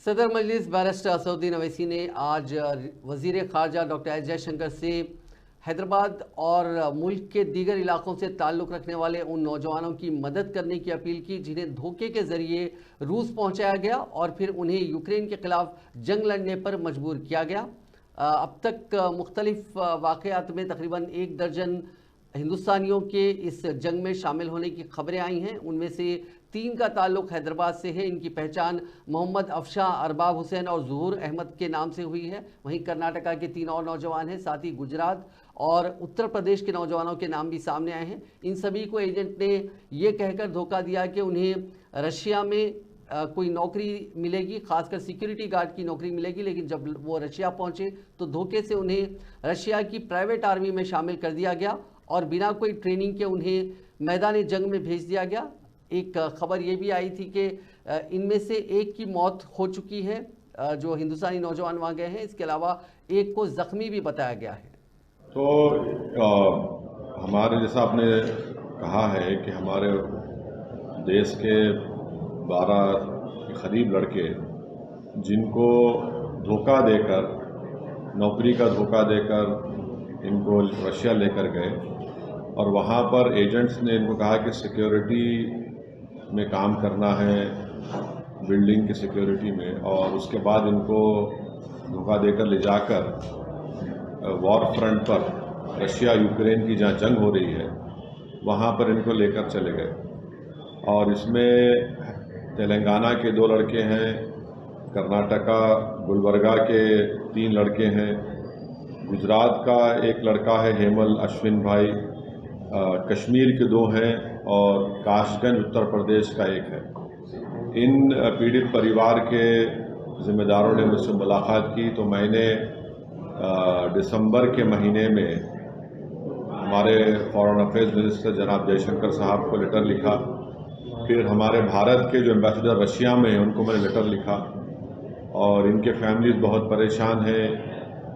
सदर मजलिस बैरिस्टर असदुद्दीन अवैसी ने आज वज़ीर ख़ारजा डॉक्टर एस जयशंकर से हैदराबाद और मुल्क के दीगर इलाकों से ताल्लुक़ रखने वाले उन नौजवानों की मदद करने की अपील की जिन्हें धोखे के ज़रिए रूस पहुंचाया गया और फिर उन्हें यूक्रेन के ख़िलाफ़ जंग लड़ने पर मजबूर किया गया। अब तक मुख्तलिफ वाक़यात में तकरीबन 1 दर्जन हिंदुस्तानियों के इस जंग में शामिल होने की खबरें आई हैं। उनमें से 3 का ताल्लुक हैदराबाद से है। इनकी पहचान मोहम्मद अफशा, अरबाब हुसैन और ज़ुहूर अहमद के नाम से हुई है। वहीं कर्नाटका के 3 और नौजवान हैं। साथ ही गुजरात और उत्तर प्रदेश के नौजवानों के नाम भी सामने आए हैं। इन सभी को एजेंट ने ये कहकर धोखा दिया कि उन्हें रशिया में कोई नौकरी मिलेगी, खासकर सिक्योरिटी गार्ड की नौकरी मिलेगी। लेकिन जब वो रशिया पहुंचे तो धोखे से उन्हें रशिया की प्राइवेट आर्मी में शामिल कर दिया गया और बिना कोई ट्रेनिंग के उन्हें मैदान जंग में भेज दिया गया। एक खबर ये भी आई थी कि इनमें से एक की मौत हो चुकी है, जो हिंदुस्तानी नौजवान वहाँ गए हैं। इसके अलावा एक को ज़ख्मी भी बताया गया है। तो हमारे जैसा आपने कहा है कि हमारे देश के 12 के करीब लड़के जिनको धोखा देकर, नौकरी का धोखा देकर इनको रशिया लेकर गए और वहाँ पर एजेंट्स ने इनको कहा कि सिक्योरिटी में काम करना है, बिल्डिंग की सिक्योरिटी में, और उसके बाद इनको धोखा देकर ले जाकर वॉर फ्रंट पर रशिया यूक्रेन की जहाँ जंग हो रही है वहाँ पर इनको लेकर चले गए। और इसमें तेलंगाना के 2 लड़के हैं, कर्नाटका गुलबर्गा के 3 लड़के हैं, गुजरात का एक लड़का है हेमल अश्विन भाई, कश्मीर के 2 हैं और काशगंज उत्तर प्रदेश का एक है। इन पीड़ित परिवार के ज़िम्मेदारों ने मुझसे मुलाकात की तो मैंने दिसंबर के महीने में हमारे फॉरेन अफेयर्स मिनिस्टर जनाब जयशंकर साहब को लेटर लिखा। फिर हमारे भारत के जो एम्बेसडर रशिया में हैं उनको मैंने लेटर लिखा और इनके फैमिलीज बहुत परेशान हैं।